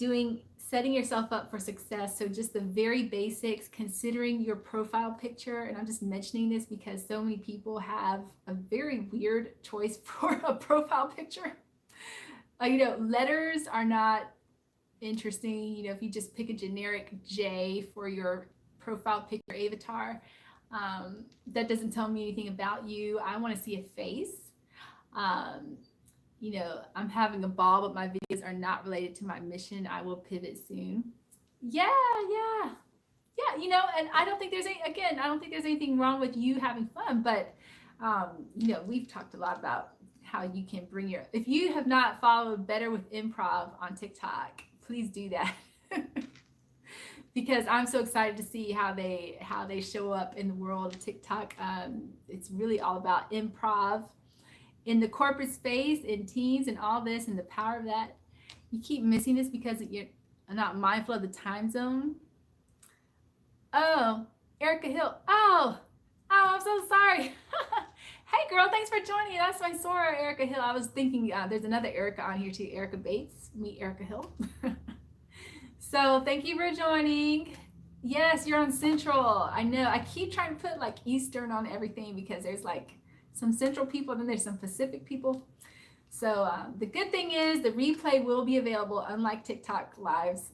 setting yourself up for success. So just the very basics, considering your profile picture. And I'm just mentioning this because so many people have a very weird choice for a profile picture. Letters are not interesting. If you just pick a generic J for your profile picture avatar, that doesn't tell me anything about you. I want to see a face. I'm having a ball, but my videos are not related to my mission. I will pivot soon. Yeah. And I don't think there's anything wrong with you having fun, but we've talked a lot about how you can if you have not followed Better with Improv on TikTok, please do that. because I'm so excited to see how they show up in the world of TikTok. It's really all about improv in the corporate space, in teams, and all this, and the power of that. You keep missing this because you're not mindful of the time zone. Oh, Erica Hill. Oh, I'm so sorry. Hey, girl, thanks for joining. That's my Sora, Erica Hill. I was thinking there's another Erica on here too, Erica Bates. Meet Erica Hill. So thank you for joining. Yes, you're on Central. I know. I keep trying to put like Eastern on everything because there's like some Central people and then there's some Pacific people. So the good thing is the replay will be available. Unlike TikTok lives,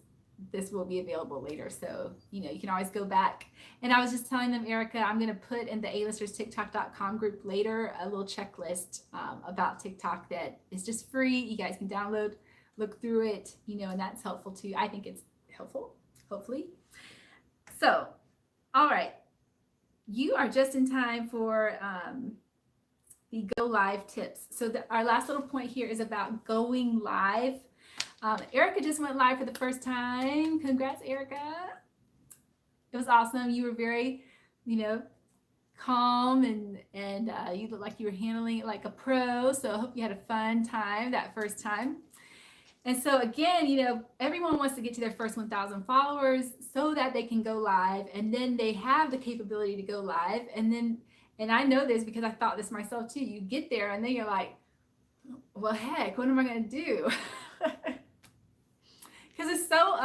this will be available later. So, you can always go back. And I was just telling them, Erica, I'm going to put in the A-listerstiktok.com group later a little checklist about TikTok that is just free. You guys can download, look through it, and that's helpful too. I think it's helpful, hopefully. So, all right. You are just in time for the go live tips. So our last little point here is about going live. Erica just went live for the first time. Congrats, Erica. It was awesome. You were very, calm and you looked like you were handling it like a pro. So I hope you had a fun time that first time. And so again, everyone wants to get to their first 1,000 followers so that they can go live, and then they have the capability to go live. And I know this because I thought this myself too. You get there and then you're like, well, heck, what am I going to do? Because it's so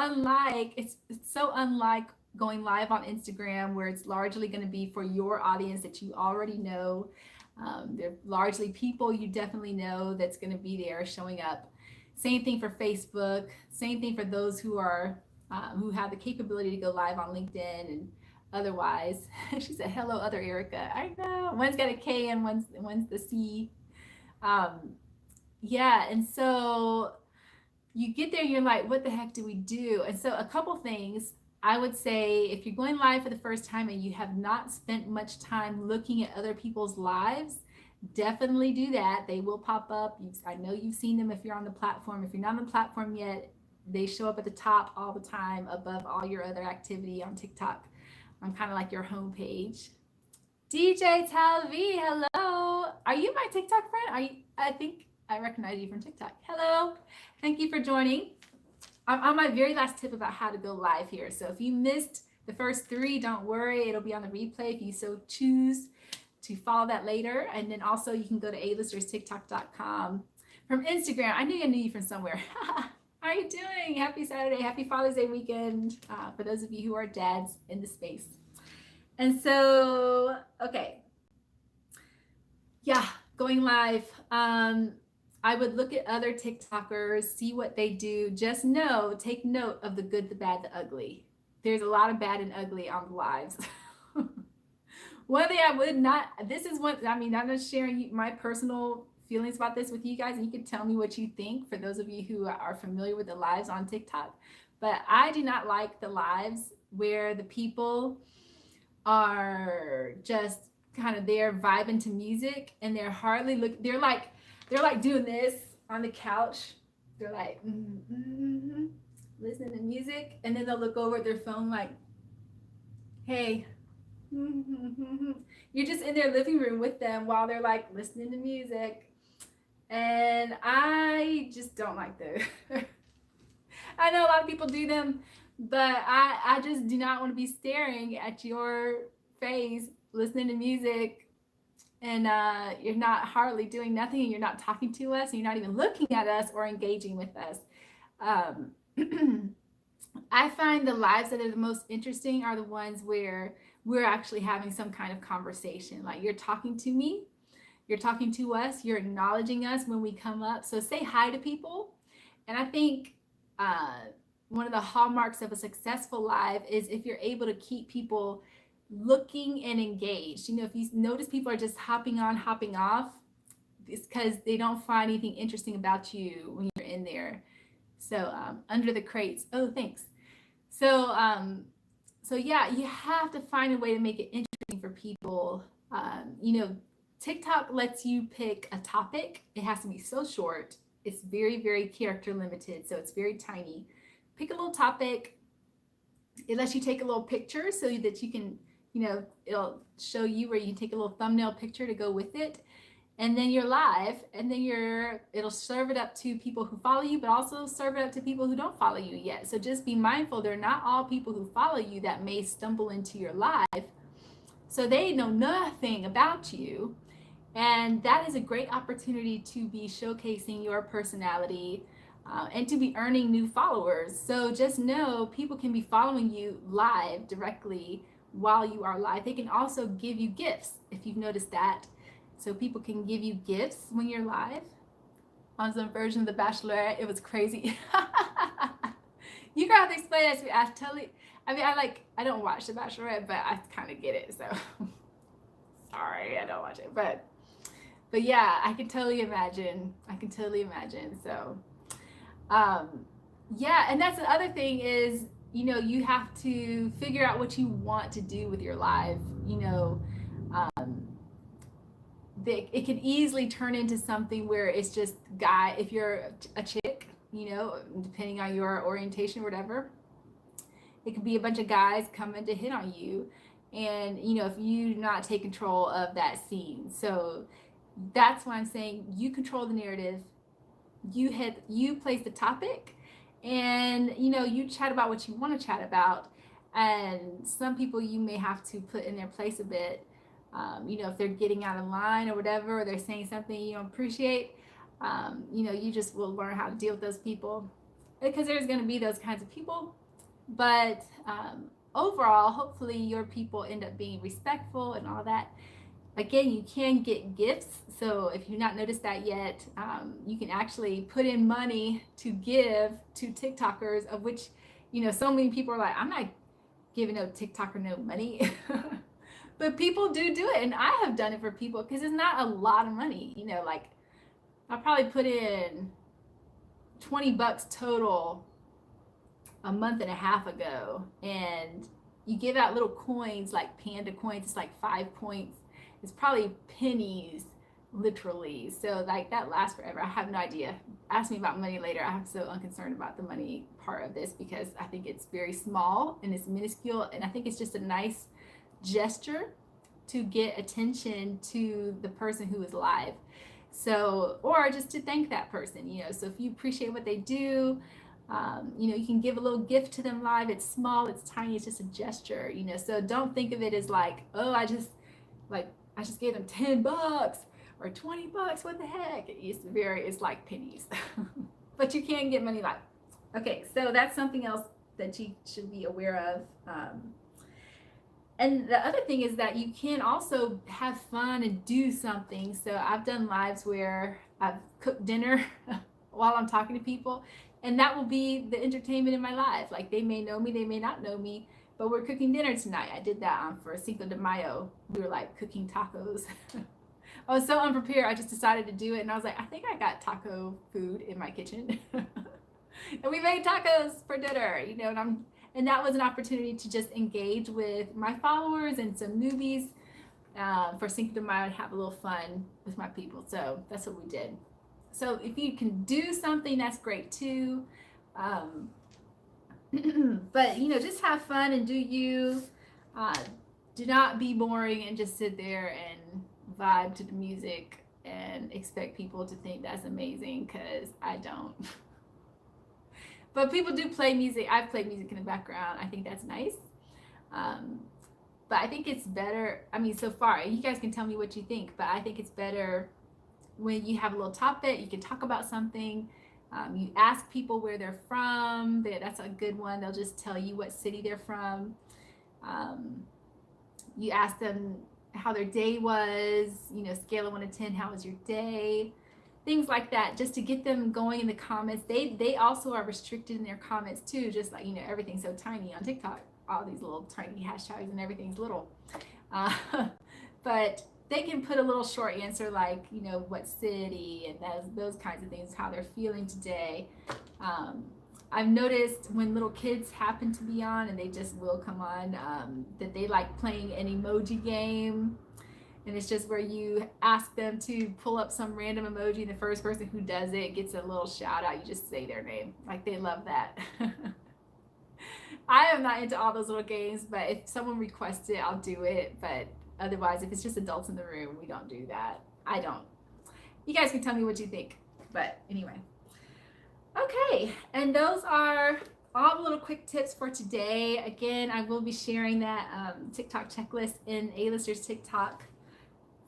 unlike going live on Instagram, where it's largely going to be for your audience that you already know. They're largely people you definitely know that's going to be there showing up. Same thing for Facebook. Same thing for those who have the capability to go live on LinkedIn and otherwise. She said, "Hello, other Erica." I know. One's got a K and one's the C. Yeah, and so you get there, you're like, what the heck do we do? And so a couple things I would say, if you're going live for the first time and you have not spent much time looking at other people's lives, definitely do that. They will pop up. I know you've seen them if you're on the platform. If you're not on the platform yet, they show up at the top all the time above all your other activity on TikTok. I'm kind of like your homepage. DJ Talvi, hello. Are you my TikTok friend? I think I recognize you from TikTok. Hello. Thank you for joining. I'm on my very last tip about how to go live here. So if you missed the first 3, don't worry. It'll be on the replay if you so choose to follow that later. And then also you can go to A-listerstiktok.com from Instagram. I knew you from somewhere. How are you doing? Happy Saturday. Happy Father's Day weekend for those of you who are dads in the space. And so, okay. Yeah, going live. I would look at other TikTokers, see what they do. Just take note of the good, the bad, the ugly. There's a lot of bad and ugly on the lives. One thing I would not, I'm just sharing my personal feelings about this with you guys, and you can tell me what you think for those of you who are familiar with the lives on TikTok. But I do not like the lives where the people are just kind of there vibing to music and they're like doing this on the couch. They're like listening to music, and then they'll look over at their phone like, hey, you're just in their living room with them while they're like listening to music. And I just don't like those. I know a lot of people do them, but I just do not want to be staring at your face listening to music, and you're not hardly doing nothing, and you're not talking to us, and you're not even looking at us or engaging with us. I find the lives that are the most interesting are the ones where we're actually having some kind of conversation. Like, you're talking to me, you're talking to us, you're acknowledging us when we come up. So say hi to people. And I think one of the hallmarks of a successful live is if you're able to keep people looking and engaged. If you notice people are just hopping on, hopping off, it's because they don't find anything interesting about you when you're in there. So under the crates. Oh, thanks. So yeah, you have to find a way to make it interesting for people. TikTok lets you pick a topic. It has to be so short. It's very, very character limited, so it's very tiny. Pick a little topic. It lets you take a little picture so that you can, it'll show you where you can take a little thumbnail picture to go with it. And then you're live, and then it'll serve it up to people who follow you, but also serve it up to people who don't follow you yet. So just be mindful, they're not all people who follow you that may stumble into your live. So they know nothing about you. And that is a great opportunity to be showcasing your personality and to be earning new followers. So just know people can be following you live directly while you are live. They can also give you gifts, if you've noticed that. So people can give you gifts when you're live. On some version of The Bachelorette, it was crazy. You're gonna have to explain that to me. I don't watch The Bachelorette, but I kind of get it. So sorry, I don't watch it, but yeah, I can totally imagine. So, yeah, and that's the other thing is, you have to figure out what you want to do with your live. It can easily turn into something where it's just if you're a chick, depending on your orientation or whatever, it could be a bunch of guys coming to hit on you. And, if you do not take control of that scene. So that's why I'm saying you control the narrative. You place the topic, and, you chat about what you want to chat about. And some people you may have to put in their place a bit. If they're getting out of line or whatever, or they're saying something you don't appreciate, you just will learn how to deal with those people, because there's going to be those kinds of people. But overall, hopefully your people end up being respectful and all that. Again, you can get gifts. So if you've not noticed that yet, you can actually put in money to give to TikTokers, of which, so many people are like, I'm not giving no TikToker no money. But people do it, and I have done it for people because it's not a lot of money. Like I probably put in $20 total a month and a half ago, and you give out little coins, like panda coins. It's like 5 points. It's probably pennies, literally. So like that lasts forever. I have no idea. Ask me about money later. I'm so unconcerned about the money part of this because I think it's very small and it's minuscule, and I think it's just a nice gesture to get attention to the person who is live. So, or just to thank that person, so if you appreciate what they do, you can give a little gift to them live. It's small, it's tiny, it's just a gesture, so don't think of it as like, oh, I just gave them $10 or $20. What the heck? It's like pennies. But you can get money live. Okay, so that's something else that you should be aware of. And the other thing is that you can also have fun and do something. So I've done lives where I've cooked dinner while I'm talking to people, and that will be the entertainment in my life. Like they may know me, they may not know me, but we're cooking dinner tonight. I did that for Cinco de Mayo. We were like cooking tacos. I was so unprepared. I just decided to do it, and I was like, I think I got taco food in my kitchen. And we made tacos for dinner, and that was an opportunity to just engage with my followers and some newbies for Cinco de Mayo and have a little fun with my people. So that's what we did. So if you can do something, that's great too. But, just have fun and do you. Do not be boring and just sit there and vibe to the music and expect people to think that's amazing, because I don't. But people do play music. I've played music in the background. I think that's nice. But I think it's better. So far, you guys can tell me what you think, but I think it's better when you have a little topic. You can talk about something. You ask people where they're from. That's a good one. They'll just tell you what city they're from. You ask them how their day was, scale of 1 to 10, how was your day? Things like that, just to get them going in the comments. They also are restricted in their comments too, just like, everything's so tiny on TikTok, all these little tiny hashtags and everything's little. But they can put a little short answer like, what city, and those kinds of things, how they're feeling today. I've noticed when little kids happen to be on, and they just will come on, that they like playing an emoji game. And it's just where you ask them to pull up some random emoji, and the first person who does it gets a little shout out. You just say their name. Like, they love that. I am not into all those little games, but if someone requests it, I'll do it. But otherwise, if it's just adults in the room, we don't do that. I don't. You guys can tell me what you think. But anyway. Okay, and those are all the little quick tips for today. Again, I will be sharing that TikTok checklist in A-Listers TikTok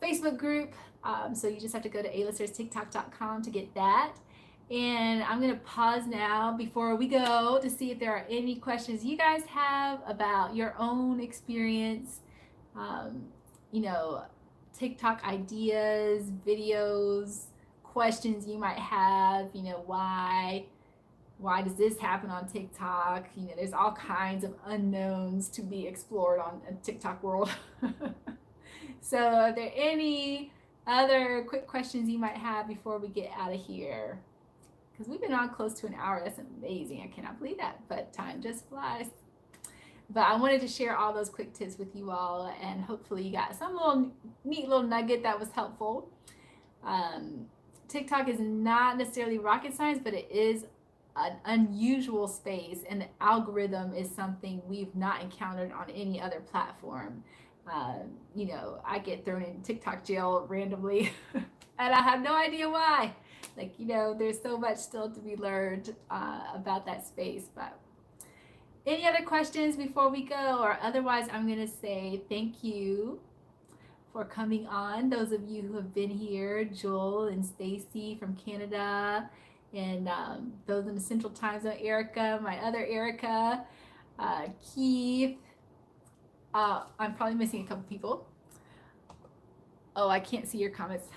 Facebook group. So you just have to go to alisterstiktok.com to get that. And I'm going to pause now before we go to see if there are any questions you guys have about your own experience, you know, TikTok ideas, videos, questions you might have, you know, why does this happen on TikTok? You know, there's all kinds of unknowns to be explored on a TikTok world. So are there any other quick questions you might have before we get out of here? Because we've been on close to an hour. That's amazing. I cannot believe that, but time just flies. But I wanted to share all those quick tips with you all, and hopefully you got some little neat little nugget that was helpful. TikTok is not necessarily rocket science, but it is an unusual space, and the algorithm is something we've not encountered on any other platform. You know, I get thrown in TikTok jail randomly and I have no idea why. Like, you know, there's so much still to be learned about that space. But any other questions before we go? Or otherwise, I'm going to say thank you for coming on. Those of you who have been here, Joel and Stacy from Canada, and those in the Central Time Zone, Erica, my other Erica, Keith. I'm probably missing a couple people. Oh, I can't see your comments.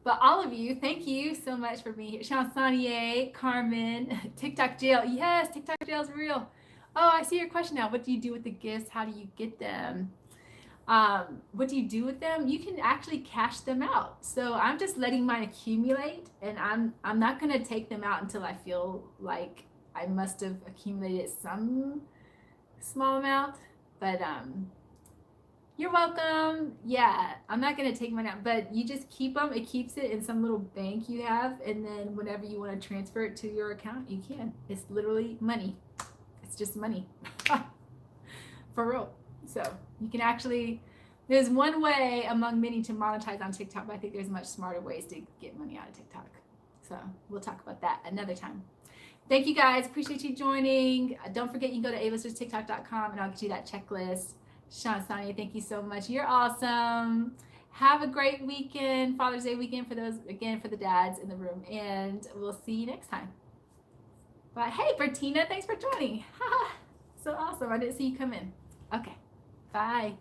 But all of you, thank you so much for being here. Chansonier, Carmen, TikTok jail. Yes, TikTok jail is real. Oh, I see your question now. What do you do with the gifts? How do you get them? What do you do with them? You can actually cash them out. So I'm just letting mine accumulate, and I'm not gonna take them out until I feel like I must have accumulated some small amount. But you're welcome. Yeah, I'm not gonna take mine out, but you just keep them. It keeps it in some little bank you have, and then whenever you want to transfer it to your account, you can. It's literally money. It's just money. For real. So you can actually, there's one way among many to monetize on TikTok, but I think there's much smarter ways to get money out of TikTok. So we'll talk about that another time. Thank you guys. Appreciate you joining. Don't forget, you can go to alisterstiktok.com and I'll get you that checklist. Sean, Sonia, thank you so much. You're awesome. Have a great weekend, Father's Day weekend for those, again, for the dads in the room. And we'll see you next time. Bye. Hey, Bertina, thanks for joining. So awesome. I didn't see you come in. Okay. Bye.